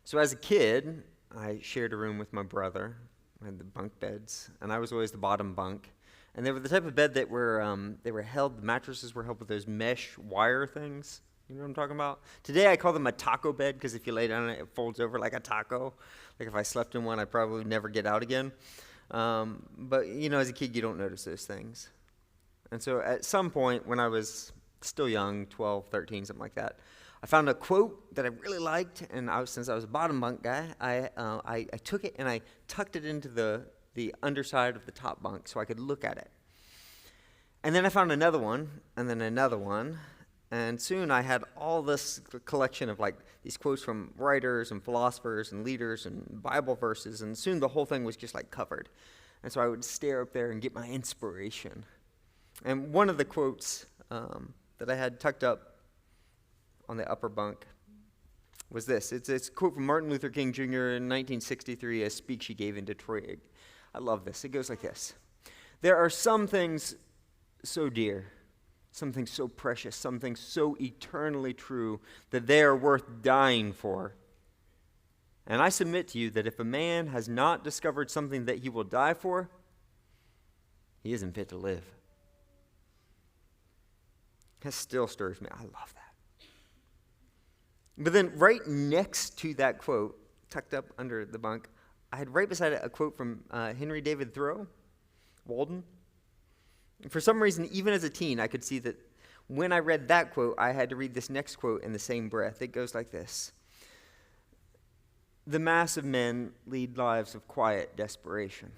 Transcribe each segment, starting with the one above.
So as a kid, I shared a room with my brother. We had the bunk beds, and I was always the bottom bunk. And they were the type of bed that the mattresses were held with those mesh wire things. You know what I'm talking about? Today I call them a taco bed because if you lay down on it, it folds over like a taco. Like if I slept in one, I'd probably never get out again. But, as a kid, you don't notice those things. And so at some point when I was still young, 12, 13, something like that, I found a quote that I really liked, and since I was a bottom bunk guy, I took it and I tucked it into the underside of the top bunk so I could look at it. And then I found another one, and then another one, and soon I had all this collection of these quotes from writers and philosophers and leaders and Bible verses, and soon the whole thing was just covered. And so I would stare up there and get my inspiration. And one of the quotes that I had tucked up on the upper bunk was this. It's a quote from Martin Luther King Jr. in 1963, a speech he gave in Detroit. I love this. It goes like this. There are some things so dear, some things so precious, some things so eternally true that they are worth dying for. And I submit to you that if a man has not discovered something that he will die for, he isn't fit to live. That still stirs me. I love that. But then right next to that quote, tucked up under the bunk, I had right beside it a quote from Henry David Thoreau, Walden. And for some reason, even as a teen, I could see that when I read that quote, I had to read this next quote in the same breath. It goes like this. The mass of men lead lives of quiet desperation.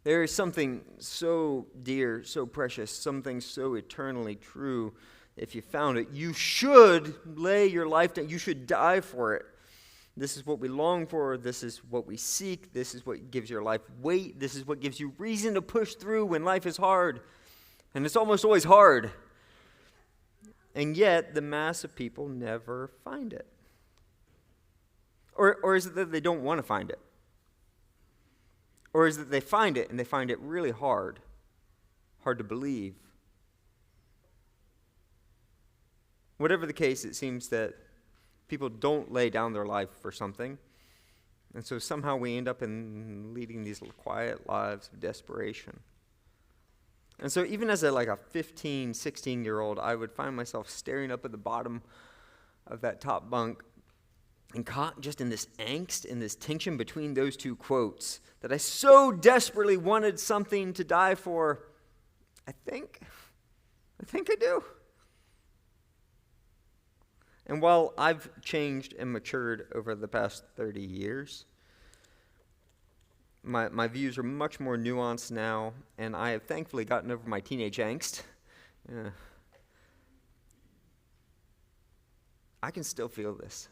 There is something so dear, so precious, something so eternally true. If you found it, you should lay your life down. You should die for it. This is what we long for. This is what we seek. This is what gives your life weight. This is what gives you reason to push through when life is hard. And it's almost always hard. And yet, the mass of people never find it. Or is it that they don't want to find it? Or is it they find it and they find it really hard to believe? Whatever the case, it seems that people don't lay down their life for something. And so somehow we end up in leading these quiet lives of desperation. And so even as a 15, 16-year-old, I would find myself staring up at the bottom of that top bunk and caught just in this angst, in this tension between those two quotes that I so desperately wanted something to die for. I think I do. And while I've changed and matured over the past 30 years, my views are much more nuanced now, and I have thankfully gotten over my teenage angst. I can still feel this.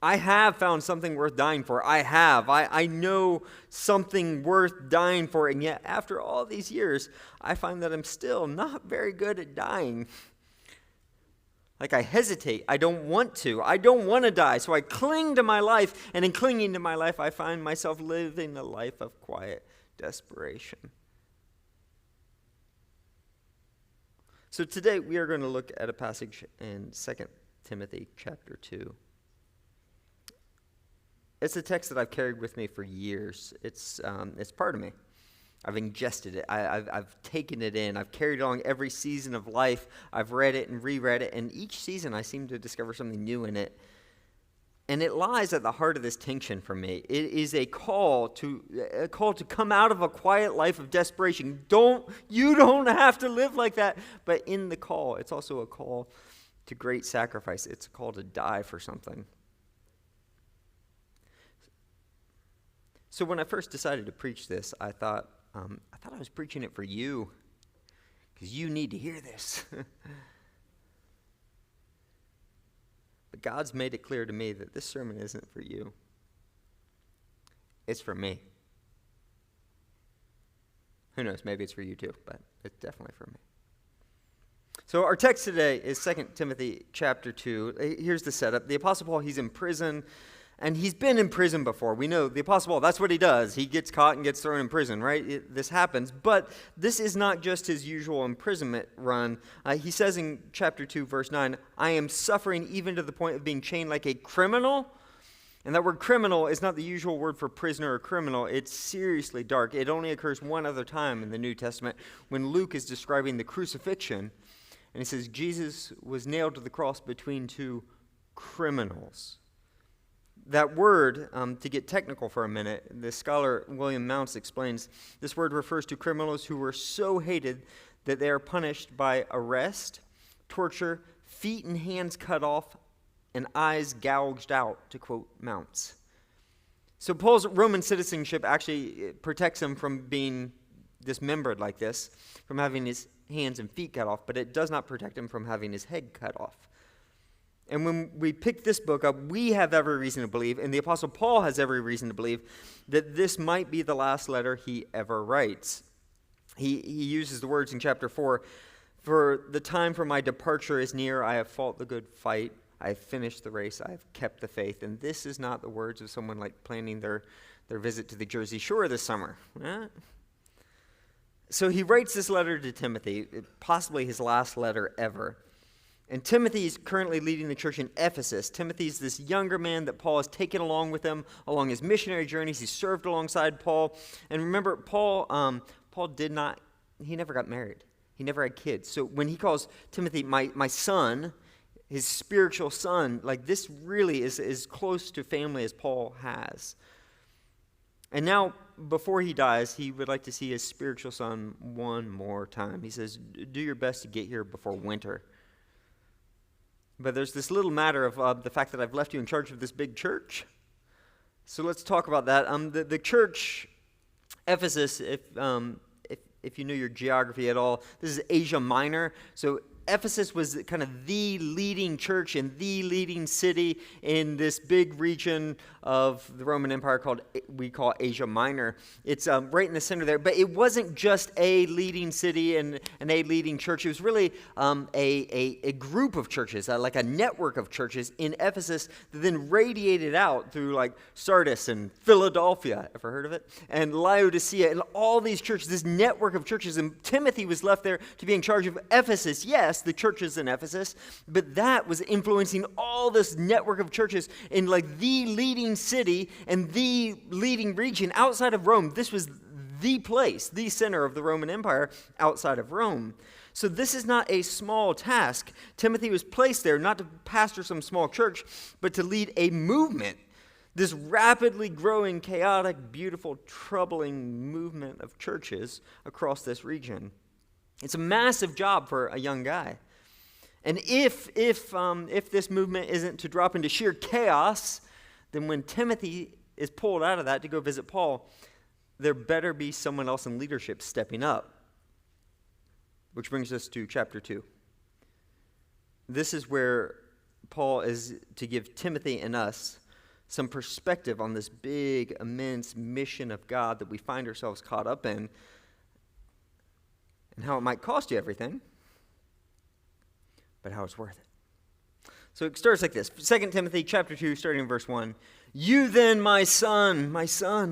I have found something worth dying for. I know something worth dying for. And yet, after all these years, I find that I'm still not very good at dying. I hesitate. I don't want to. I don't want to die. So I cling to my life. And in clinging to my life, I find myself living a life of quiet desperation. So today, we are going to look at a passage in 2 Timothy chapter 2. It's a text that I've carried with me for years. It's part of me. I've ingested it. I've taken it in. I've carried it along every season of life. I've read it and reread it, and each season I seem to discover something new in it. And it lies at the heart of this tension for me. It is a call to come out of a quiet life of desperation. You don't have to live like that. But in the call, it's also a call to great sacrifice. It's a call to die for something. So when I first decided to preach this, I thought I was preaching it for you, because you need to hear this. But God's made it clear to me that this sermon isn't for you. It's for me. Who knows, maybe it's for you too, but it's definitely for me. So our text today is 2 Timothy chapter 2. Here's the setup. The Apostle Paul, he's in prison. And he's been in prison before. We know the Apostle Paul, that's what he does. He gets caught and gets thrown in prison, right? This happens. But this is not just his usual imprisonment run. He says in chapter 2, verse 9, I am suffering even to the point of being chained like a criminal. And that word criminal is not the usual word for prisoner or criminal. It's seriously dark. It only occurs one other time in the New Testament when Luke is describing the crucifixion. And he says, Jesus was nailed to the cross between two criminals. That word, to get technical for a minute, the scholar William Mounce explains, this word refers to criminals who were so hated that they are punished by arrest, torture, feet and hands cut off, and eyes gouged out, to quote Mounce. So Paul's Roman citizenship actually protects him from being dismembered like this, from having his hands and feet cut off, but it does not protect him from having his head cut off. And when we pick this book up, we have every reason to believe, and the Apostle Paul has every reason to believe, that this might be the last letter he ever writes. He uses the words in chapter 4, for the time for my departure is near, I have fought the good fight, I have finished the race, I have kept the faith. And this is not the words of someone like planning their visit to the Jersey Shore this summer. So he writes this letter to Timothy, possibly his last letter ever. And Timothy is currently leading the church in Ephesus. Timothy's this younger man that Paul has taken along with him along his missionary journeys. He served alongside Paul. And remember, Paul never got married. He never had kids. So when he calls Timothy my son, his spiritual son, like this really is as close to family as Paul has. And now, before he dies, he would like to see his spiritual son one more time. He says, do your best to get here before winter. But there's this little matter of the fact that I've left you in charge of this big church. So let's talk about that. The church, Ephesus, if you know your geography at all, this is Asia Minor. So Ephesus was kind of the leading church and the leading city in this big region of the Roman Empire we call Asia Minor. It's right in the center there. But it wasn't just a leading city and a leading church. It was really a group of churches, like a network of churches in Ephesus that then radiated out through like Sardis and Philadelphia, ever heard of it? And Laodicea and all these churches, this network of churches. And Timothy was left there to be in charge of Ephesus. Yes, the churches in Ephesus, but that was influencing all this network of churches in like the leading city and the leading region outside of Rome. This was the place, the center of the Roman Empire outside of Rome. So this is not a small task. Timothy was placed there not to pastor some small church, but to lead a movement. This rapidly growing, chaotic, beautiful, troubling movement of churches across this region. It's a massive job for a young guy. And if this movement isn't to drop into sheer chaos, then when Timothy is pulled out of that to go visit Paul, there better be someone else in leadership stepping up. Which brings us to chapter 2. This is where Paul is to give Timothy and us some perspective on this big, immense mission of God that we find ourselves caught up in, and how it might cost you everything, but how it's worth it. So it starts like this. 2 Timothy chapter 2, starting in verse 1. You then, my son,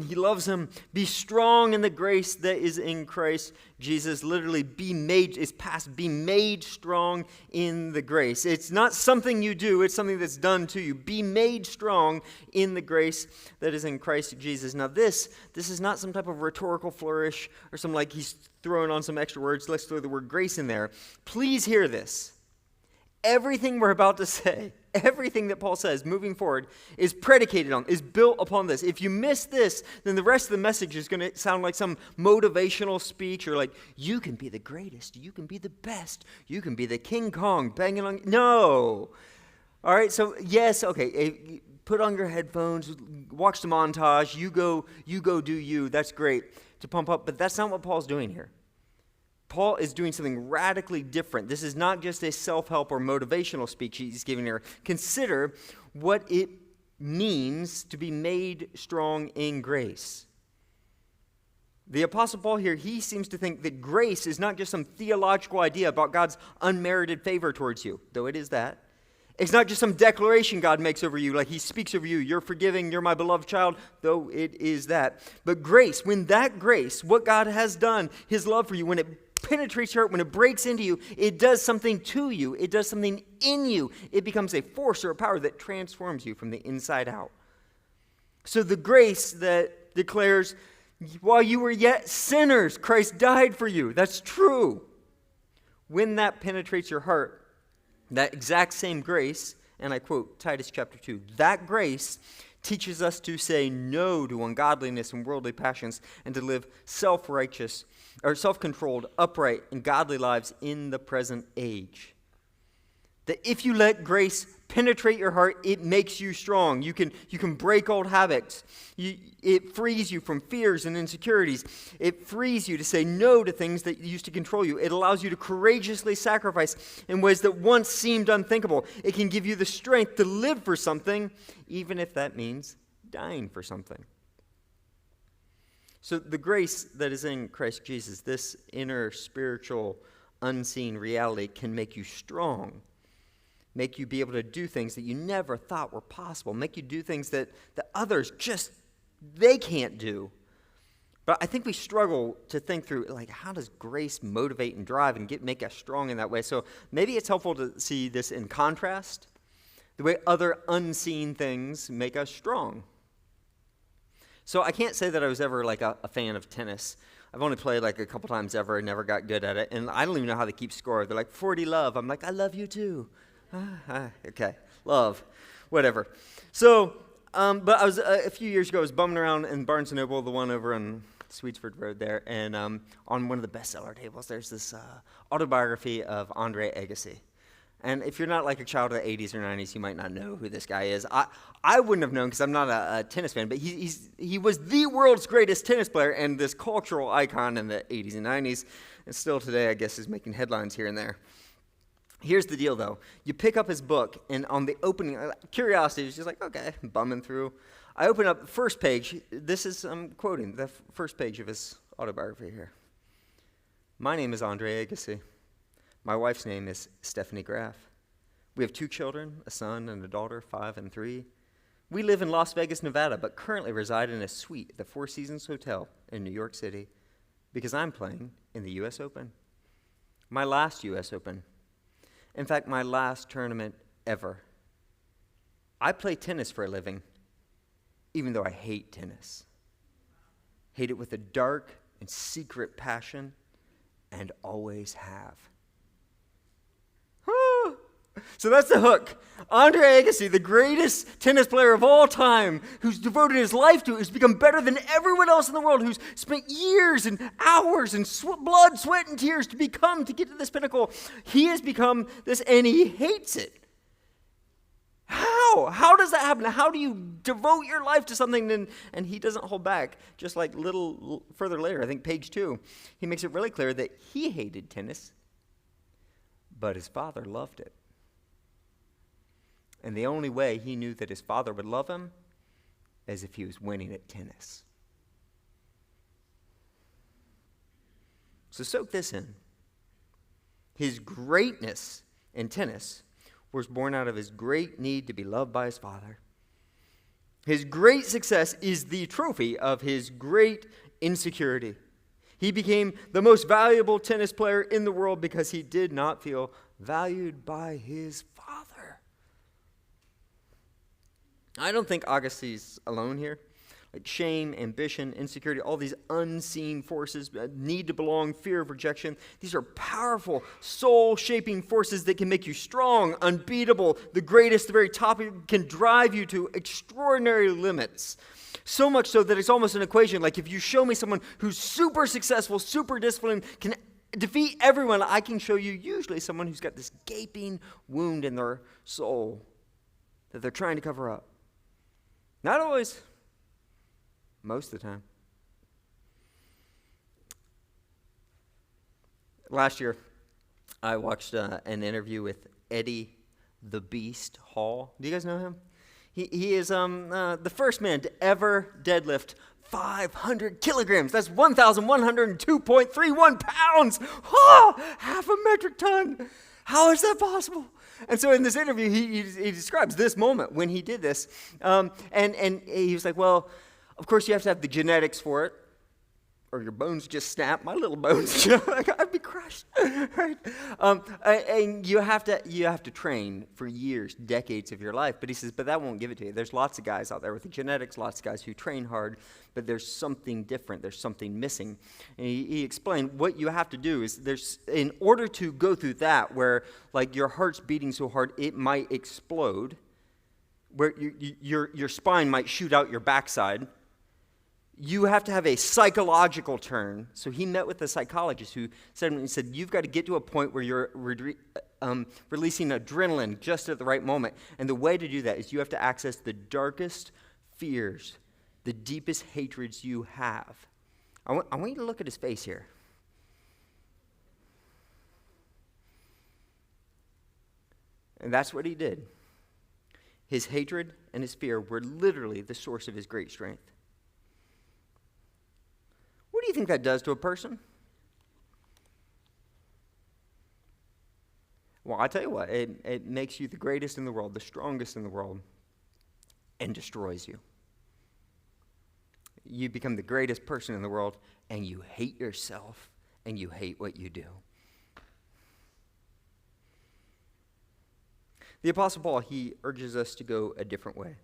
he loves him, be strong in the grace that is in Christ Jesus. Literally, be made strong in the grace. It's not something you do, it's something that's done to you. Be made strong in the grace that is in Christ Jesus. Now this is not some type of rhetorical flourish or some like he's throwing on some extra words. Let's throw the word grace in there. Please hear this. Everything we're about to say, everything that Paul says moving forward is predicated on, is built upon this. If you miss this, then the rest of the message is going to sound like some motivational speech or like, you can be the greatest, you can be the best, you can be the King Kong banging on. No. All right, so yes, okay, put on your headphones, watch the montage, you go do you. That's great to pump up, but that's not what Paul's doing here. Paul is doing something radically different. This is not just a self-help or motivational speech he's giving here. Consider what it means to be made strong in grace. The Apostle Paul here, he seems to think that grace is not just some theological idea about God's unmerited favor towards you, though it is that. It's not just some declaration God makes over you, like he speaks over you. You're forgiving, you're my beloved child, though it is that. But grace, when that grace, what God has done, his love for you, when it penetrates your heart, when it breaks into you, it does something to you. It does something in you. It becomes a force or a power that transforms you from the inside out. So the grace that declares, while you were yet sinners, Christ died for you. That's true. When that penetrates your heart, that exact same grace, and I quote Titus chapter 2, that grace teaches us to say no to ungodliness and worldly passions and to live self-righteous or self-controlled, upright, and godly lives in the present age. That if you let grace penetrate your heart, it makes you strong. You can break old habits. It frees you from fears and insecurities. It frees you to say no to things that used to control you. It allows you to courageously sacrifice in ways that once seemed unthinkable. It can give you the strength to live for something, even if that means dying for something. So the grace that is in Christ Jesus, this inner spiritual unseen reality, can make you strong. Make you be able to do things that you never thought were possible. Make you do things that others just, they can't do. But I think we struggle to think through, like, how does grace motivate and drive and make us strong in that way? So maybe it's helpful to see this in contrast, the way other unseen things make us strong. So I can't say that I was ever like a fan of tennis. I've only played like a couple times ever and never got good at it. And I don't even know how they keep score. They're like, 40 love. I'm like, I love you too. Okay, love, whatever. So, but I was, a few years ago, I was bumming around in Barnes & Noble, the one over on Sweetsford Road there, and on one of the bestseller tables, there's this autobiography of Andre Agassi. And if you're not like a child of the 80s or 90s, you might not know who this guy is. I wouldn't have known because I'm not a tennis fan, but he was the world's greatest tennis player and this cultural icon in the 80s and 90s, and still today, I guess, is making headlines here and there. Here's the deal, though. You pick up his book, and on the opening, curiosity is just like, okay, bumming through. I open up the first page. This is, I'm quoting the first page of his autobiography here. My name is Andre Agassi. My wife's name is Stephanie Graf. We have 2 children, a son and a daughter, 5 and 3. We live in Las Vegas, Nevada, but currently reside in a suite at the Four Seasons Hotel in New York City because I'm playing in the U.S. Open. My last U.S. Open. In fact, my last tournament ever. I play tennis for a living, even though I hate tennis. Hate it with a dark and secret passion, and always have. So that's the hook. Andre Agassi, the greatest tennis player of all time, who's devoted his life to it, who's become better than everyone else in the world, who's spent years and hours and blood, sweat, and tears to get to this pinnacle. He has become this, and he hates it. How? How does that happen? How do you devote your life to something and he doesn't hold back? Just like little further later, I think page 2, he makes it really clear that he hated tennis, but his father loved it. And the only way he knew that his father would love him is if he was winning at tennis. So soak this in. His greatness in tennis was born out of his great need to be loved by his father. His great success is the trophy of his great insecurity. He became the most valuable tennis player in the world because he did not feel valued by his father. I don't think Agassi's alone here. Like shame, ambition, insecurity, all these unseen forces, need to belong, fear of rejection. These are powerful, soul-shaping forces that can make you strong, unbeatable, the greatest, the very top, can drive you to extraordinary limits. So much so that it's almost an equation. Like if you show me someone who's super successful, super disciplined, can defeat everyone, I can show you usually someone who's got this gaping wound in their soul that they're trying to cover up. Not always. Most of the time. Last year, I watched an interview with Eddie the Beast Hall. Do you guys know him? He is the first man to ever deadlift 500 kilograms. That's 1,102.31 pounds. Oh, half a metric ton. How is that possible? And so in this interview, he describes this moment when he did this. And he was like, well, of course you have to have the genetics for it, or your bones just snap. My little bones, I'd be crushed, right? And you have to train for years, decades of your life. But he says, but that won't give it to you. There's lots of guys out there with the genetics, lots of guys who train hard, but there's something different. There's something missing. And he explained what you have to do is in order to go through that, where like your heart's beating so hard it might explode, where your spine might shoot out your backside. You have to have a psychological turn. So he met with a psychologist who said, you've got to get to a point where you're releasing adrenaline just at the right moment. And the way to do that is you have to access the darkest fears, the deepest hatreds you have. I want you to look at his face here. And that's what he did. His hatred and his fear were literally the source of his great strength. What do you think that does to a person? Well, I tell you what, it makes you the greatest in the world, the strongest in the world, and destroys you. You become the greatest person in the world, and you hate yourself, and you hate what you do. The Apostle Paul, he urges us to go a different way.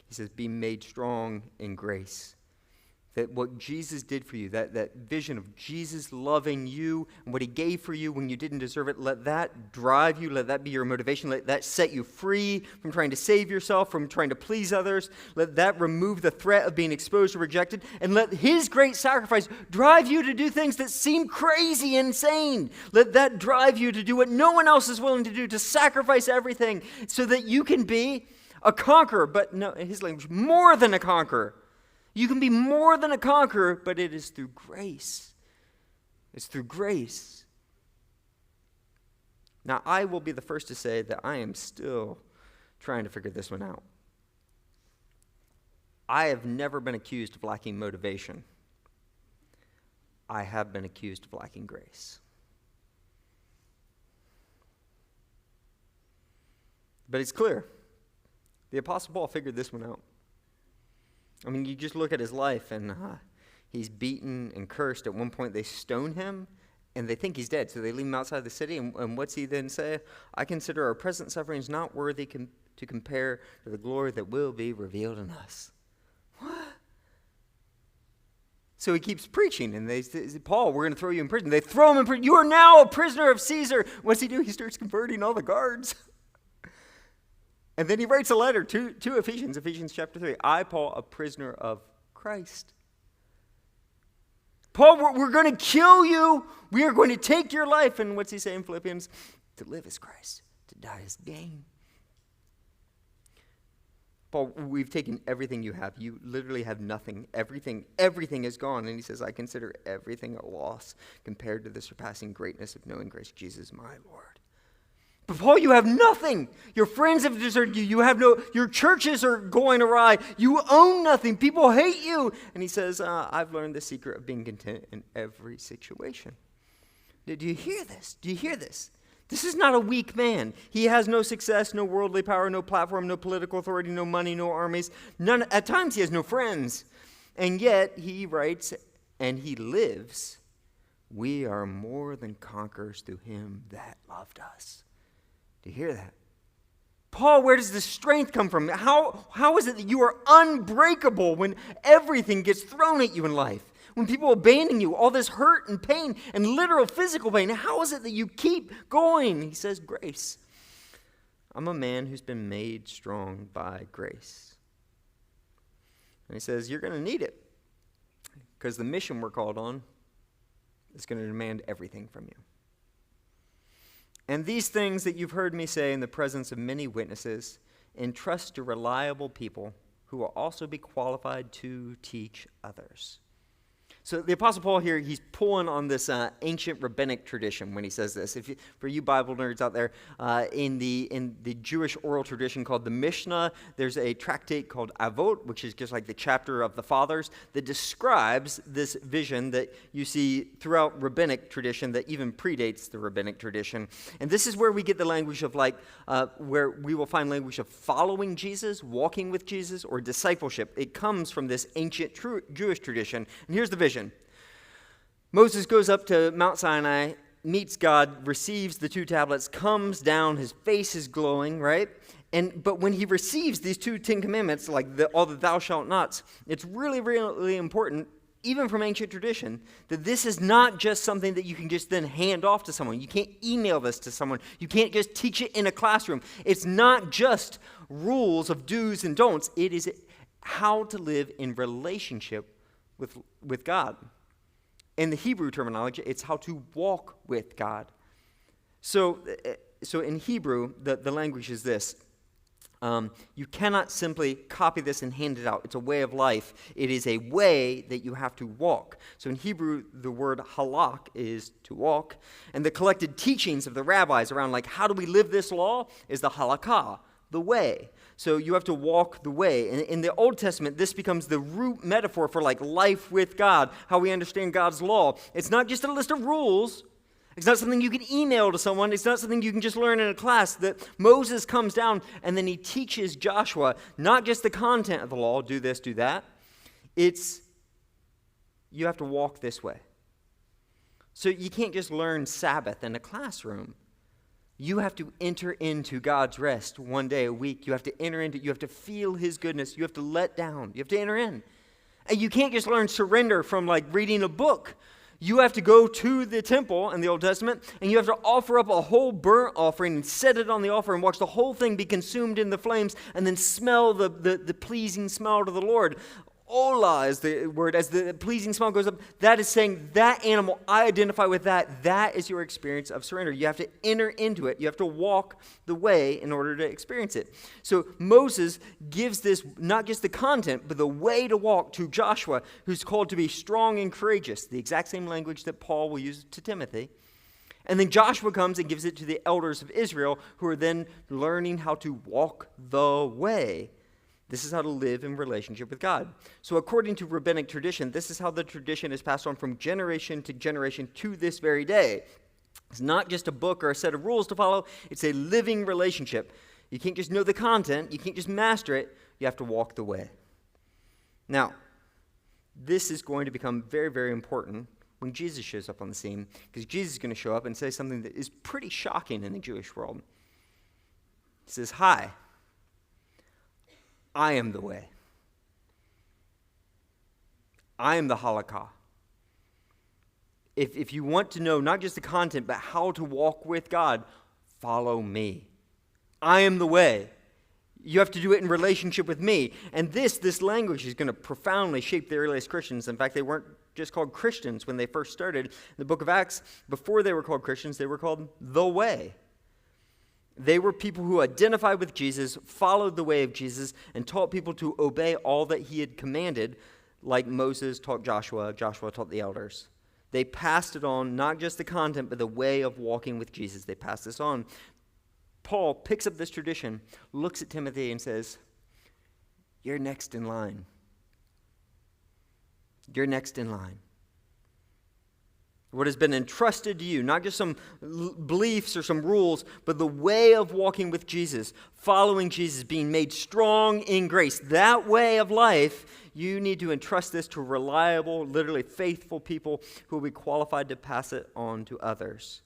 He says, be made strong in grace. That what Jesus did for you, that vision of Jesus loving you and what he gave for you when you didn't deserve it, let that drive you, let that be your motivation, let that set you free from trying to save yourself, from trying to please others, let that remove the threat of being exposed or rejected, and let his great sacrifice drive you to do things that seem crazy and insane. Let that drive you to do what no one else is willing to do, to sacrifice everything so that you can be a conqueror, but no, in his language, more than a conqueror. You can be more than a conqueror, but it is through grace. It's through grace. Now, I will be the first to say that I am still trying to figure this one out. I have never been accused of lacking motivation. I have been accused of lacking grace. But it's clear. The Apostle Paul figured this one out. I mean, you just look at his life, and he's beaten and cursed. At one point, they stone him, and they think he's dead, so they leave him outside the city. And what's he then say? I consider our present sufferings not worthy to compare to the glory that will be revealed in us. What? So he keeps preaching, and they say, Paul, we're going to throw you in prison. They throw him in prison. You are now a prisoner of Caesar. What's he do? He starts converting all the guards. And then he writes a letter to Ephesians chapter 3. I, Paul, a prisoner of Christ. Paul, we're going to kill you. We are going to take your life. And what's he say in Philippians? To live is Christ, to die is gain. Paul, we've taken everything you have. You literally have nothing. Everything is gone. And he says, I consider everything a loss compared to the surpassing greatness of knowing Christ Jesus, my Lord. But Paul, you have nothing. Your friends have deserted you. Your churches are going awry. You own nothing. People hate you. And he says, I've learned the secret of being content in every situation. Do you hear this? Do you hear this? This is not a weak man. He has no success, no worldly power, no platform, no political authority, no money, no armies. None. At times he has no friends. And yet he writes and he lives, we are more than conquerors through him that loved us. Do you hear that? Paul, where does the strength come from? How is it that you are unbreakable when everything gets thrown at you in life? When people abandon you, all this hurt and pain and literal physical pain, how is it that you keep going? He says, grace. I'm a man who's been made strong by grace. And he says, you're going to need it because the mission we're called on is going to demand everything from you. And these things that you've heard me say in the presence of many witnesses, entrust to reliable people who will also be qualified to teach others. So the Apostle Paul here, he's pulling on this ancient rabbinic tradition when he says this. For you Bible nerds out there, in the Jewish oral tradition called the Mishnah, there's a tractate called Avot, which is just like the chapter of the fathers, that describes this vision that you see throughout rabbinic tradition that even predates the rabbinic tradition. And this is where we get the language of where we will find language of following Jesus, walking with Jesus, or discipleship. It comes from this ancient Jewish tradition. And here's the vision. Moses goes up to Mount Sinai, meets God, receives the 2 tablets, comes down, his face is glowing, right? But when he receives these 2 Ten Commandments, like all the thou shalt nots, it's really, really important, even from ancient tradition, that this is not just something that you can just then hand off to someone. You can't email this to someone. You can't just teach it in a classroom. It's not just rules of do's and don'ts. It is how to live in relationship with God. In the Hebrew terminology, it's how to walk with God. So in Hebrew, the language is this. You cannot simply copy this and hand it out. It's a way of life. It is a way that you have to walk. So in Hebrew, the word halak is to walk. And the collected teachings of the rabbis around, like, how do we live this law, is the halakha, the way. So you have to walk the way. And in the Old Testament, this becomes the root metaphor for like life with God, how we understand God's law. It's not just a list of rules. It's not something you can email to someone. It's not something you can just learn in a class. That Moses comes down and then he teaches Joshua not just the content of the law, do this, do that. It's you have to walk this way. So you can't just learn Sabbath in a classroom. You have to enter into God's rest one day a week. You have to enter into, you have to feel his goodness. You have to let down. You have to enter in. And you can't just learn surrender from like reading a book. You have to go to the temple in the Old Testament, and you have to offer up a whole burnt offering and set it on the altar and watch the whole thing be consumed in the flames and then smell the pleasing smell to the Lord. Ola is the word. As the pleasing smell goes up, that is saying that animal, I identify with that. That is your experience of surrender. You have to enter into it. You have to walk the way in order to experience it. So Moses gives this, not just the content, but the way to walk to Joshua, who's called to be strong and courageous, the exact same language that Paul will use to Timothy. And then Joshua comes and gives it to the elders of Israel, who are then learning how to walk the way. This is how to live in relationship with God. So according to rabbinic tradition, this is how the tradition is passed on from generation to this very day. It's not just a book or a set of rules to follow. It's a living relationship. You can't just know the content. You can't just master it. You have to walk the way. Now, this is going to become very, very important when Jesus shows up on the scene, because Jesus is going to show up and say something that is pretty shocking in the Jewish world. He says, "Hi, I am the way. I am the halakha." If you want to know not just the content, but how to walk with God, follow me. I am the way. You have to do it in relationship with me. And this language is going to profoundly shape the earliest Christians. In fact, they weren't just called Christians when they first started. In the book of Acts, before they were called Christians, they were called the way. They were people who identified with Jesus, followed the way of Jesus, and taught people to obey all that he had commanded, like Moses taught Joshua, Joshua taught the elders. They passed it on, not just the content, but the way of walking with Jesus. They passed this on. Paul picks up this tradition, looks at Timothy and says, "You're next in line. You're next in line." What has been entrusted to you, not just some beliefs or some rules, but the way of walking with Jesus, following Jesus, being made strong in grace. That way of life, you need to entrust this to reliable, literally faithful people who will be qualified to pass it on to others.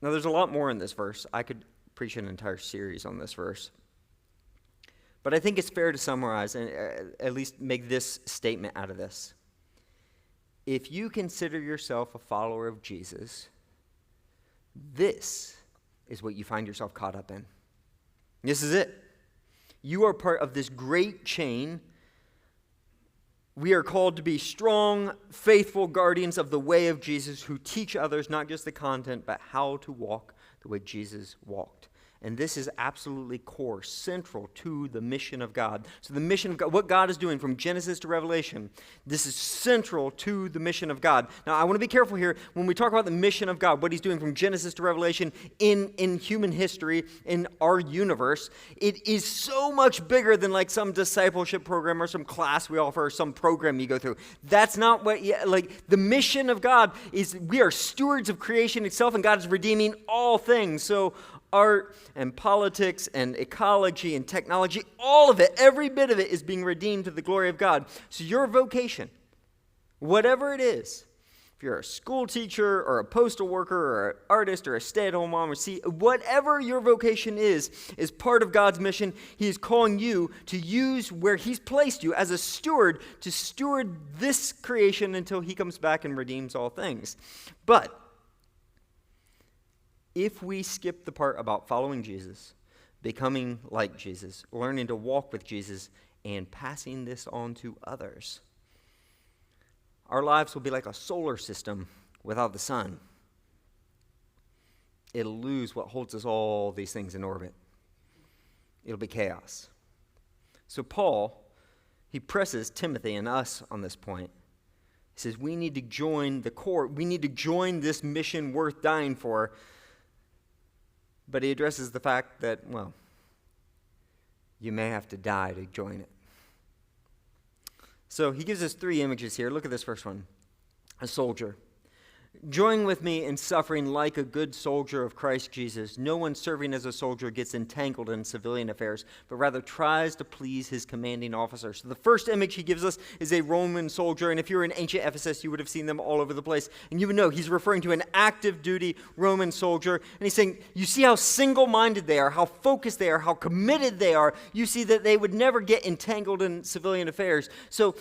Now, there's a lot more in this verse. I could preach an entire series on this verse. But I think it's fair to summarize and at least make this statement out of this. If you consider yourself a follower of Jesus, this is what you find yourself caught up in. This is it. You are part of this great chain. We are called to be strong, faithful guardians of the way of Jesus who teach others not just the content, but how to walk the way Jesus walked. And this is absolutely core, central to the mission of God. So the mission of God, what God is doing from Genesis to Revelation, this is central to the mission of God. Now, I want to be careful here when we talk about the mission of God, what he's doing from Genesis to Revelation in human history, in our universe. It is so much bigger than like some discipleship program or some class we offer or some program you go through. That's not what, the mission of God is we are stewards of creation itself, and God is redeeming all things. So art and politics and ecology and technology, all of it, every bit of it is being redeemed to the glory of God. So your vocation, whatever it is, if you're a school teacher or a postal worker or an artist or a stay-at-home mom or whatever your vocation is part of God's mission. He is calling you to use where he's placed you as a steward to steward this creation until he comes back and redeems all things. But if we skip the part about following Jesus, becoming like Jesus, learning to walk with Jesus, and passing this on to others, our lives will be like a solar system without the sun. It'll lose what holds us all these things in orbit. It'll be chaos. So Paul, he presses Timothy and us on this point. He says we need to join the core. We need to join this mission worth dying for. But he addresses the fact that, well, you may have to die to join it. So he gives us three images here. Look at this first one. A soldier. Join with me in suffering like a good soldier of Christ Jesus. No one serving as a soldier gets entangled in civilian affairs, but rather tries to please his commanding officer. So the first image he gives us is a Roman soldier, and if you were in ancient Ephesus, you would have seen them all over the place, and you would know he's referring to an active duty Roman soldier, and he's saying, you see how single-minded they are, how focused they are, how committed they are. You see that they would never get entangled in civilian affairs. So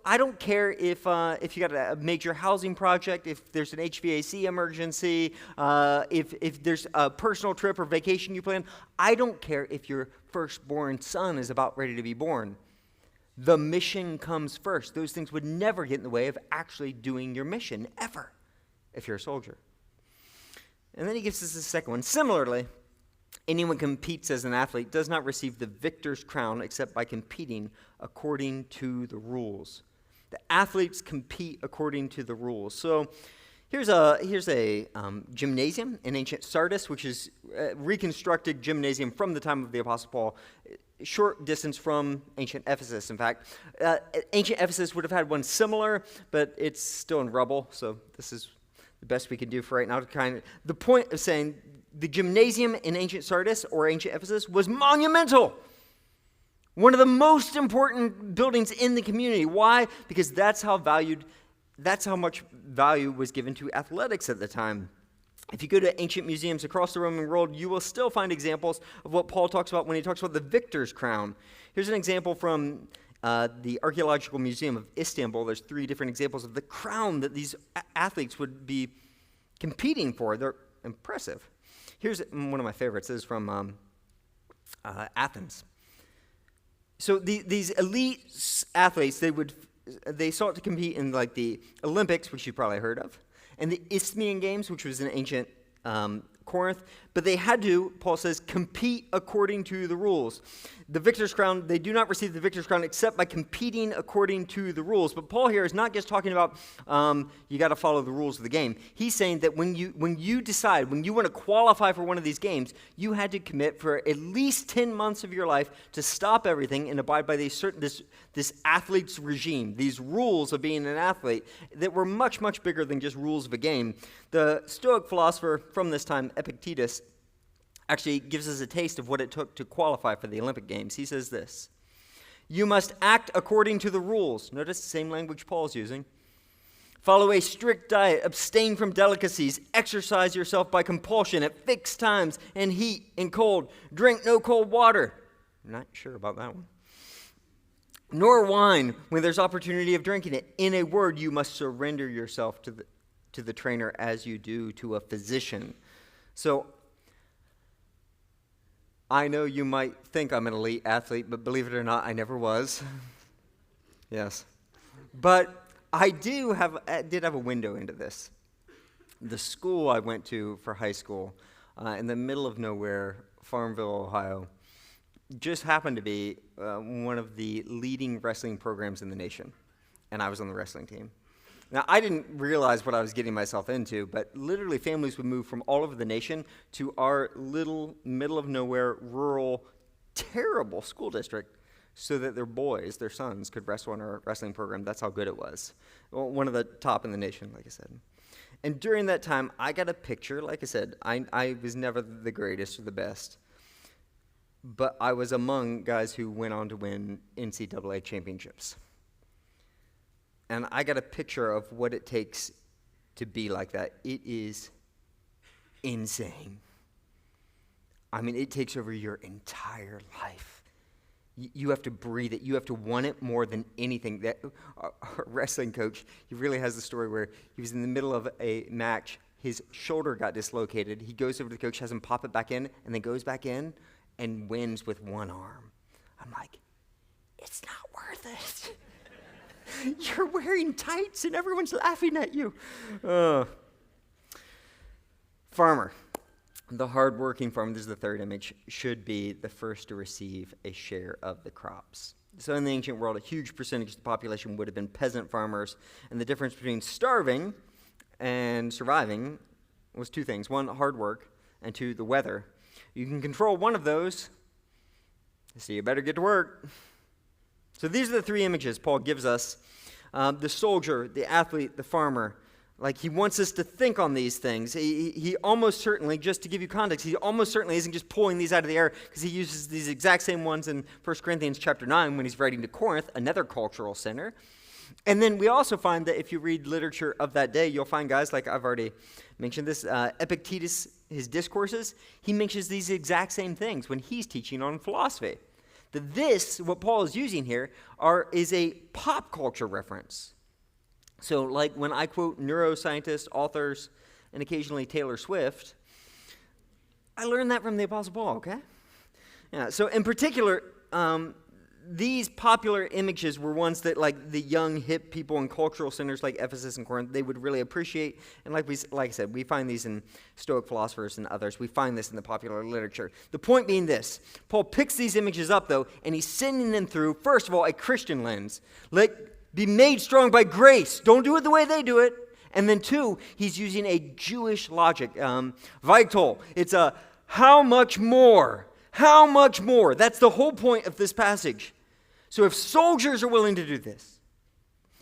I don't care if you got a major housing project, if there's an HVAC emergency, if there's a personal trip or vacation you plan. I don't care if your firstborn son is about ready to be born. The mission comes first. Those things would never get in the way of actually doing your mission, ever, if you're a soldier. And then he gives us the second one. Similarly, anyone who competes as an athlete does not receive the victor's crown except by competing according to the rules. The athletes compete according to the rules. So here's a gymnasium in ancient Sardis, which is a reconstructed gymnasium from the time of the Apostle Paul, short distance from ancient Ephesus, in fact. Ancient Ephesus would have had one similar, but it's still in rubble, so this is the best we can do for right now. The point of saying the gymnasium in ancient Sardis or ancient Ephesus was monumental. One of the most important buildings in the community. Why? Because that's how much value was given to athletics at the time. If you go to ancient museums across the Roman world, you will still find examples of what Paul talks about when he talks about the victor's crown. Here's an example from the Archaeological Museum of Istanbul. There's 3 different examples of the crown that these athletes would be competing for. They're impressive. Here's one of my favorites. This is from Athens. So these elite athletes, they sought to compete in like the Olympics, which you probably heard of, and the Isthmian Games, which was in ancient Corinth, but they had to, Paul says, compete according to the rules. The victor's crown, they do not receive the victor's crown except by competing according to the rules. But Paul here is not just talking about you got to follow the rules of the game. He's saying that when you decide, when you want to qualify for one of these games, you had to commit for at least 10 months of your life to stop everything and abide by this athlete's regime, these rules of being an athlete that were much, much bigger than just rules of a game. The Stoic philosopher from this time, Epictetus, actually gives us a taste of what it took to qualify for the Olympic Games. He says this: you must act according to the rules. Notice the same language Paul's using. Follow a strict diet, abstain from delicacies, exercise yourself by compulsion at fixed times and heat and cold. Drink no cold water. I'm not sure about that one. Nor wine when there's opportunity of drinking it. In a word, you must surrender yourself to the trainer as you do to a physician. So I know you might think I'm an elite athlete, but believe it or not, I never was. Yes. But I did have a window into this. The school I went to for high school, in the middle of nowhere, Farmville, Ohio, just happened to be one of the leading wrestling programs in the nation, and I was on the wrestling team. Now, I didn't realize what I was getting myself into, but literally families would move from all over the nation to our little, middle-of-nowhere, rural, terrible school district so that their boys, their sons, could wrestle in our wrestling program. That's how good it was. Well, one of the top in the nation, like I said. And during that time, I got a picture. Like I said, I was never the greatest or the best, but I was among guys who went on to win NCAA championships. And I got a picture of what it takes to be like that. It is insane. I mean, it takes over your entire life. You have to breathe it. You have to want it more than anything. That our wrestling coach, he really has the story where he was in the middle of a match. His shoulder got dislocated. He goes over to the coach, has him pop it back in, and then goes back in and wins with one arm. I'm like, it's not worth it. You're wearing tights and everyone's laughing at you. Farmer, the hardworking farmer, this is the third image, should be the first to receive a share of the crops. So in the ancient world, a huge percentage of the population would have been peasant farmers, and the difference between starving and surviving was two things. One, hard work, and two, the weather. You can control one of those, so you better get to work. So these are the three images Paul gives us. The soldier, the athlete, the farmer. Like, he wants us to think on these things. He almost certainly, just to give you context, he almost certainly isn't just pulling these out of the air, because he uses these exact same ones in 1 Corinthians chapter 9 when he's writing to Corinth, another cultural center. And then we also find that if you read literature of that day, you'll find guys like, I've already mentioned this, Epictetus, his discourses, he mentions these exact same things when he's teaching on philosophy. That this, what Paul is using here, is a pop culture reference. So like when I quote neuroscientists, authors, and occasionally Taylor Swift, I learned that from the Apostle Paul, okay? Yeah, so in particular, these popular images were ones that like the young, hip people in cultural centers like Ephesus and Corinth, they would really appreciate. And like I said, we find these in Stoic philosophers and others. We find this in the popular literature. The point being this, Paul picks these images up, though, and he's sending them through, first of all, a Christian lens. Be made strong by grace. Don't do it the way they do it. And then two, he's using a Jewish logic. Vital. It's a how much more? How much more? That's the whole point of this passage. So if soldiers are willing to do this,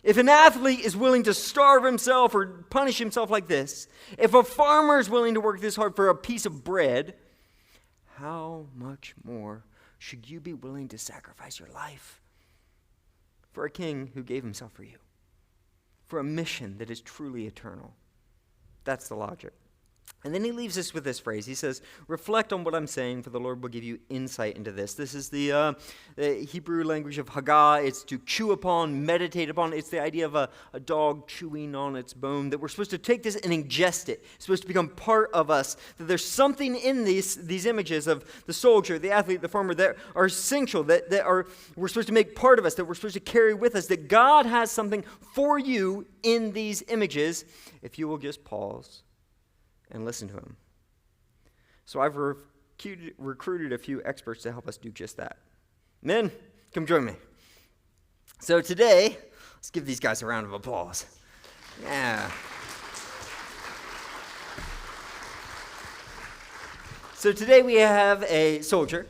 if an athlete is willing to starve himself or punish himself like this, if a farmer is willing to work this hard for a piece of bread, how much more should you be willing to sacrifice your life for a king who gave himself for you, for a mission that is truly eternal? That's the logic. And then he leaves us with this phrase. He says, reflect on what I'm saying, for the Lord will give you insight into this. This is the Hebrew language of Haggah. It's to chew upon, meditate upon. It's the idea of a dog chewing on its bone, that we're supposed to take this and ingest it. It's supposed to become part of us, that there's something in these images of the soldier, the athlete, the farmer that are essential, that we're supposed to make part of us, that we're supposed to carry with us, that God has something for you in these images if you will just pause and listen to him. So I've recruited a few experts to help us do just that. Men, come join me. So today, let's give these guys a round of applause. Yeah. So today we have a soldier,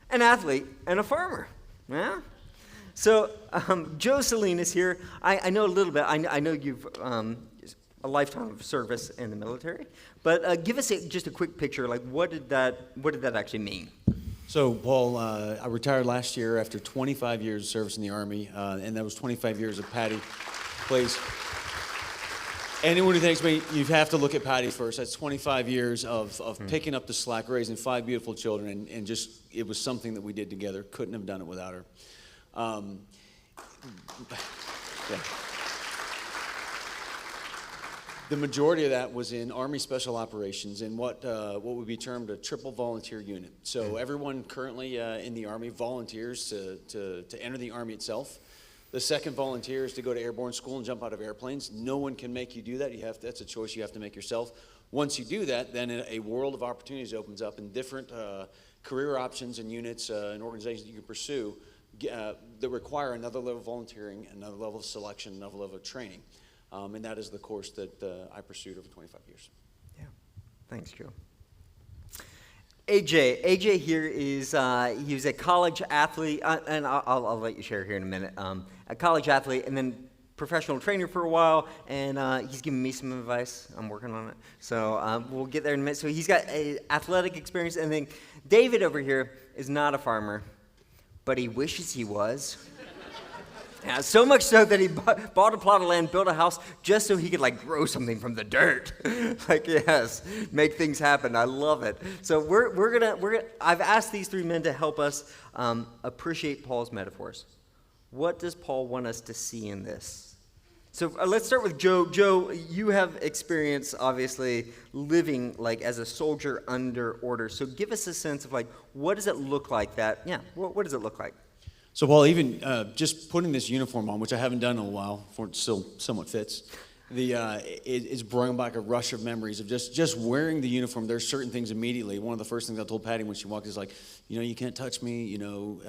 an athlete, and a farmer. Yeah? So Joe Salinas here. I know a little bit. I know you've a lifetime of service in the military, but give us just a quick picture. Like, what did that actually mean? So, Paul, I retired last year after 25 years of service in the Army, and that was 25 years of Patty plays. Anyone who thinks me, you have to look at Patty first. That's 25 years of picking up the slack, raising 5 beautiful children, and just, it was something that we did together. Couldn't have done it without her. Yeah. The majority of that was in Army Special Operations in what would be termed a triple volunteer unit. So everyone currently in the Army volunteers to enter the Army itself. The second volunteer is to go to airborne school and jump out of airplanes. No one can make you do that. That's a choice you have to make yourself. Once you do that, then a world of opportunities opens up, and different career options and units and organizations you can pursue that require another level of volunteering, another level of selection, another level of training. And that is the course that I pursued over 25 years. Yeah, thanks, Joe. AJ here is, he was a college athlete, and I'll let you share here in a minute, a college athlete, and then professional trainer for a while, and he's giving me some advice. I'm working on it. So we'll get there in a minute. So he's got athletic experience, and then David over here is not a farmer, but he wishes he was. Yeah, so much so that he bought a plot of land, built a house, just so he could grow something from the dirt. Yes, make things happen. I love it. So we're gonna. I've asked these three men to help us appreciate Paul's metaphors. What does Paul want us to see in this? So let's start with Joe. Joe, you have experience, obviously, living as a soldier under orders. So give us a sense of what does it look like that? Yeah, what does it look like? So, Paul, even just putting this uniform on, which I haven't done in a while, for it still somewhat fits, it's bringing back a rush of memories of just wearing the uniform. There's certain things immediately. One of the first things I told Patty when she walked is you can't touch me. You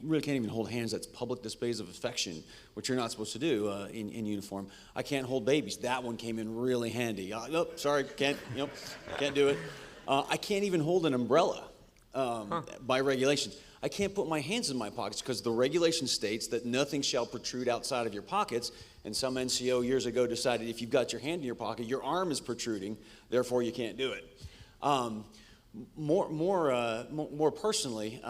really can't even hold hands. That's public displays of affection, which you're not supposed to do in uniform. I can't hold babies. That one came in really handy. Nope, sorry, can't do it. I can't even hold an umbrella by regulations. I can't put my hands in my pockets because the regulation states that nothing shall protrude outside of your pockets, and some NCO years ago decided if you've got your hand in your pocket, your arm is protruding, therefore you can't do it. More personally,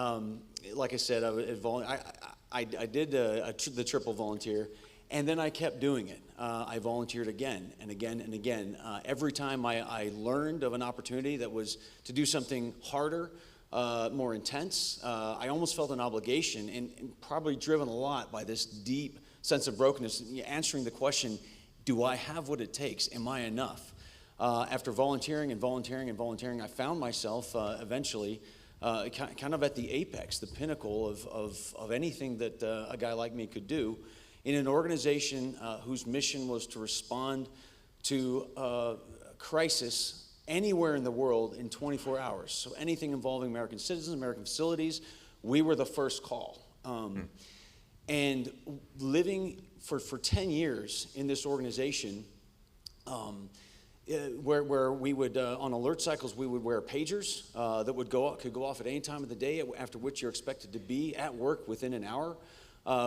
like I said, I did the triple volunteer, and then I kept doing it. I volunteered again and again and again. Every time I learned of an opportunity that was to do something harder, more intense, I almost felt an obligation, and probably driven a lot by this deep sense of brokenness, answering the question, do I have what it takes? Am I enough? After volunteering and volunteering and volunteering, I found myself eventually kind of at the apex, the pinnacle of anything that a guy like me could do in an organization whose mission was to respond to crisis anywhere in the world in 24 hours. So anything involving American citizens, American facilities, we were the first call. And living for 10 years in this organization, where we would, on alert cycles, we would wear pagers that could go off at any time of the day, after which you're expected to be at work within an hour.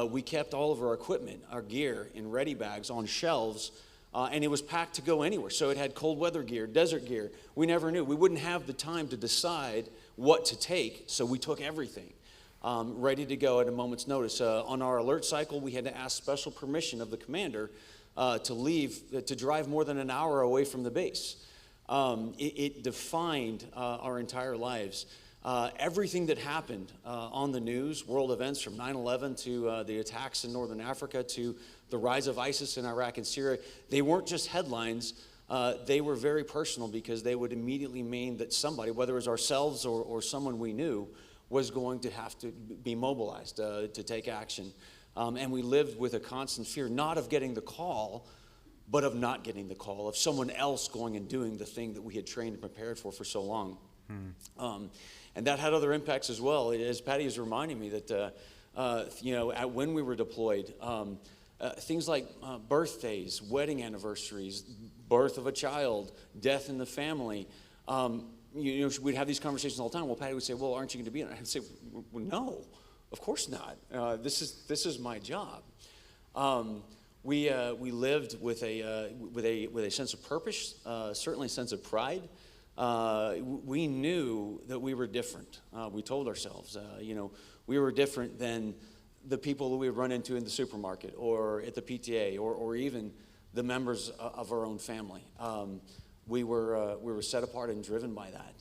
We kept all of our equipment, our gear, in ready bags on shelves, and it was packed to go anywhere. So it had cold weather gear, desert gear. We never knew. We wouldn't have the time to decide what to take, so we took everything, ready to go at a moment's notice. On our alert cycle, we had to ask special permission of the commander to drive more than an hour away from the base. It defined our entire lives. Everything that happened on the news, world events from 9/11 to the attacks in Northern Africa to the rise of ISIS in Iraq and Syria, they weren't just headlines. They were very personal because they would immediately mean that somebody, whether it was ourselves or someone we knew, was going to have to be mobilized to take action. And we lived with a constant fear, not of getting the call, but of not getting the call, of someone else going and doing the thing that we had trained and prepared for so long. And that had other impacts as well. As Patty is reminding me that, when we were deployed, things like birthdays, wedding anniversaries, birth of a child, death in the family, we'd have these conversations all the time. Well, Patty would say, well, aren't you going to be in it? I'd say, well, no, of course not. This is my job. We lived with a sense of purpose, certainly a sense of pride. We knew that we were different. We told ourselves, we were different than the people that we would run into in the supermarket or at the PTA or even the members of our own family. We were set apart and driven by that.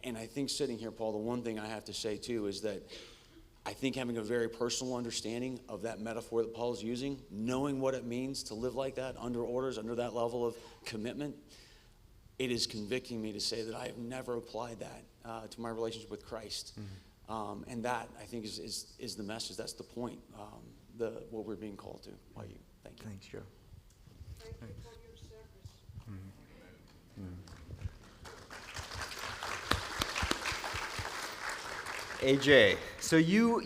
And I think sitting here, Paul, the one thing I have to say too is that I think having a very personal understanding of that metaphor that Paul is using, knowing what it means to live like that, under orders, under that level of commitment, it is convicting me to say that I have never applied that to my relationship with Christ. And that, I think, is the message. That's the point, what we're being called to by you. Thank you. Thanks, Joe. Thank you for your service. AJ, so you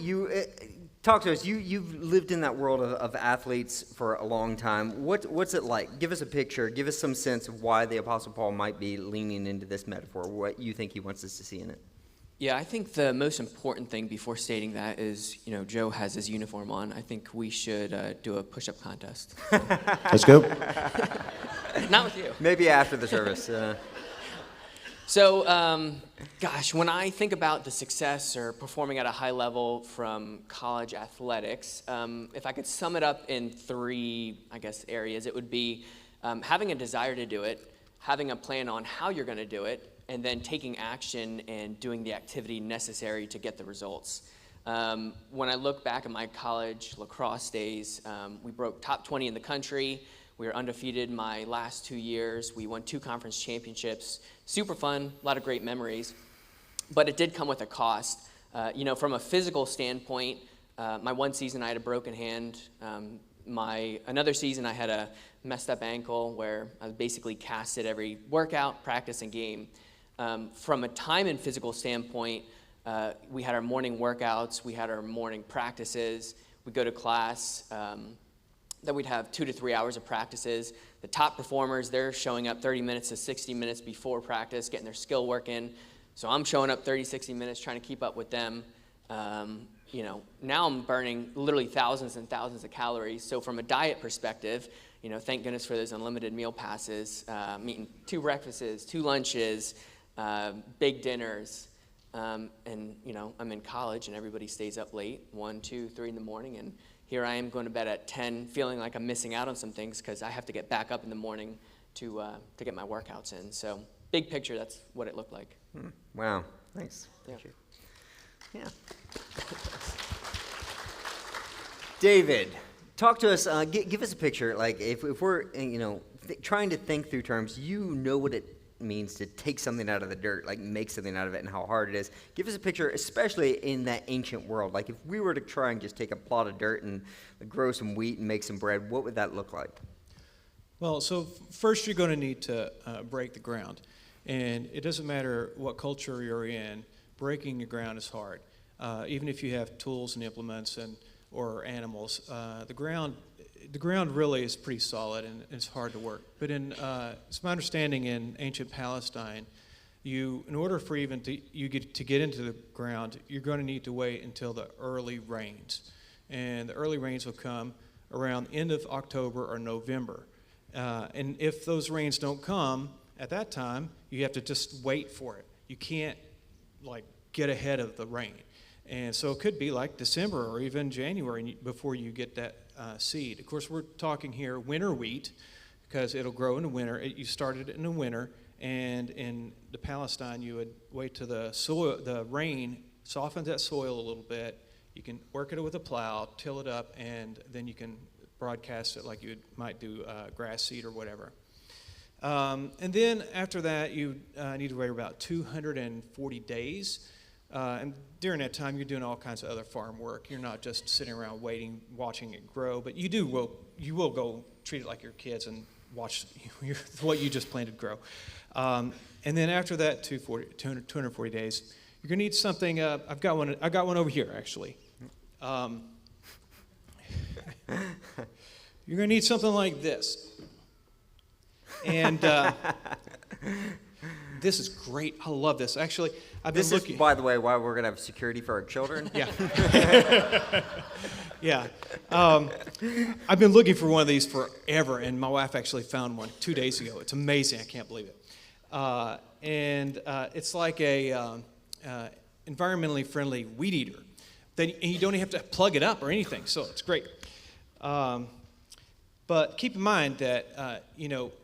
talk to us. You've lived in that world of athletes for a long time. What's it like? Give us a picture. Give us some sense of why the Apostle Paul might be leaning into this metaphor. What you think he wants us to see in it? Yeah, I think the most important thing before stating that is, Joe has his uniform on. I think we should do a push-up contest. Let's go. Not with you. Maybe after the service. So, gosh, when I think about the success or performing at a high level from college athletics, if I could sum it up in three, areas, it would be having a desire to do it, having a plan on how you're going to do it, and then taking action and doing the activity necessary to get the results. When I look back at my college lacrosse days, we broke top 20 in the country. We were undefeated my last 2 years. We won 2 conference championships. Super fun, a lot of great memories. But it did come with a cost. From a physical standpoint, my one season I had a broken hand. Another season I had a messed up ankle where I was basically casted every workout, practice, and game. From a time and physical standpoint, we had our morning workouts, we had our morning practices, we'd go to class, then we'd have 2 to 3 hours of practices. The top performers, they're showing up 30 minutes to 60 minutes before practice, getting their skill work in. So I'm showing up 30, 60 minutes trying to keep up with them. Now I'm burning literally thousands and thousands of calories. So from a diet perspective, thank goodness for those unlimited meal passes, eating 2 breakfasts, 2 lunches, big dinners. I'm in college and everybody stays up late, 1, 2, 3 in the morning, and here I am going to bed at 10, feeling like I'm missing out on some things because I have to get back up in the morning to get my workouts in. So big picture, that's what it looked like. Wow, thanks. Yeah. Thank you. Yeah. David, talk to us. Give us a picture. Like if we're trying to think through terms, what it means to take something out of the dirt, like make something out of it, and how hard it is. Give us a picture, especially in that ancient world. Like if we were to try and just take a plot of dirt and grow some wheat and make some bread, what would that look like? Well, so first you're going to need to break the ground. And it doesn't matter what culture you're in, breaking your ground is hard. Even if you have tools and implements or animals, the ground really is pretty solid and it's hard to work. But it's my understanding in ancient Palestine, in order for you to get into the ground, you're going to need to wait until the early rains. And the early rains will come around end of October or November. And if those rains don't come at that time, you have to just wait for it. You can't get ahead of the rain. And so it could be like December or even January before you get that seed. Of course, we're talking here winter wheat because it'll grow in the winter. You started it in the winter, and in the Palestine, you would wait till the rain softens that soil a little bit. You can work it with a plow, till it up, and then you can broadcast it like you might do grass seed or whatever. And then after that, you need to wait about 240 days. And during that time, you're doing all kinds of other farm work. You're not just sitting around waiting, watching it grow, but you will go treat it like your kids and watch what you just planted grow. And then after that, 240 days, you're gonna need something. I got one over here actually. You're gonna need something like this. And this is great. I love this. Actually, I've been looking. This is, by the way, why we're going to have security for our children. Yeah. Yeah. I've been looking for one of these forever, and my wife actually found one 2 days ago. It's amazing. I can't believe it. And it's like a environmentally friendly weed eater. And you don't even have to plug it up or anything, so it's great. But keep in mind that,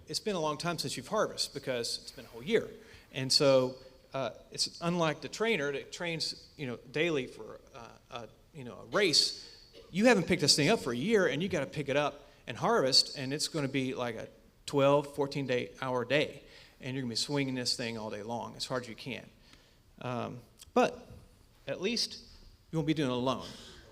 it's been a long time since you've harvested because it's been a whole year. And so it's unlike the trainer that trains, daily for, a race. You haven't picked this thing up for a year, and you got to pick it up and harvest, and it's going to be like a 12, 14-hour day. And you're going to be swinging this thing all day long as hard as you can. But at least you won't be doing it alone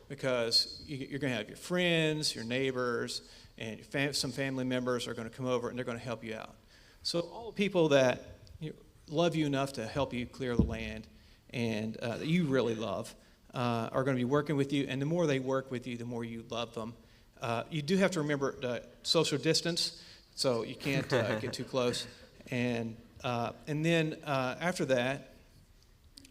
because you're going to have your friends, your neighbors, and some family members are going to come over and they're going to help you out. So all the people that love you enough to help you clear the land and that you really love are going to be working with you. And the more they work with you, the more you love them. You do have to remember the social distance, so you can't get too close. And then after that,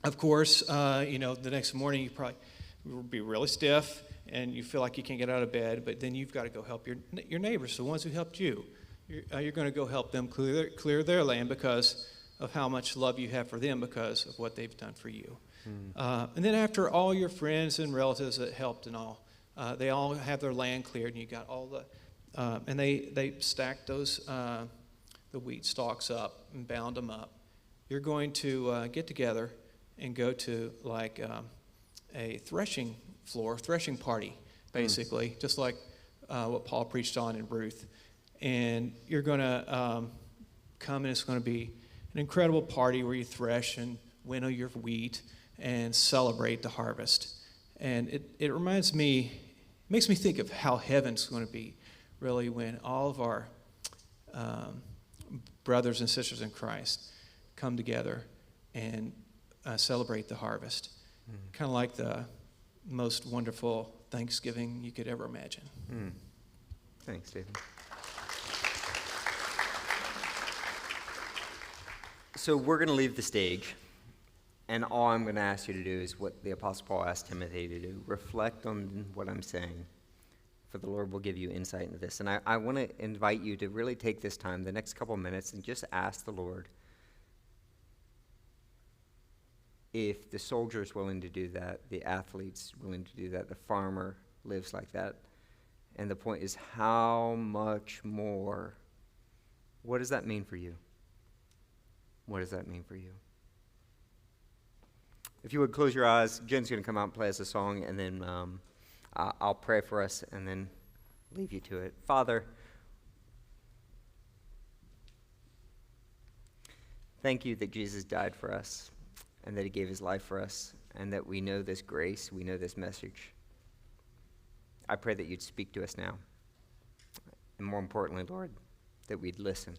of course, the next morning you probably will be really stiff and you feel like you can't get out of bed, but then you've got to go help your neighbors, the ones who helped you. You're going to go help them clear their land because of how much love you have for them because of what they've done for you. And then after all your friends and relatives that helped and all, they all have their land cleared, and you got all the, and they stacked those the wheat stalks up and bound them up. You're going to get together and go to like a threshing party, basically, just like what Paul preached on in Ruth. And you're going to come, and it's going to be an incredible party where you thresh and winnow your wheat and celebrate the harvest. And it reminds me, makes me think of how heaven's going to be, really, when all of our brothers and sisters in Christ come together and celebrate the harvest. Kind of like the most wonderful Thanksgiving you could ever imagine. Thanks, David. So we're going to leave the stage, and all I'm going to ask you to do is what the Apostle Paul asked Timothy to do. Reflect on what I'm saying, for the Lord will give you insight into this. And I want to invite you to really take this time, the next couple of minutes, and just ask the Lord if the soldier is willing to do that, the athlete's willing to do that, the farmer lives like that. And the point is, how much more? What does that mean for you? What does that mean for you? If you would close your eyes, Jen's going to come out and play us a song, and then I'll pray for us and then leave you to it. Father, thank you that Jesus died for us and that he gave his life for us and that we know this grace, we know this message. I pray that you'd speak to us now. And more importantly, Lord, that we'd listen.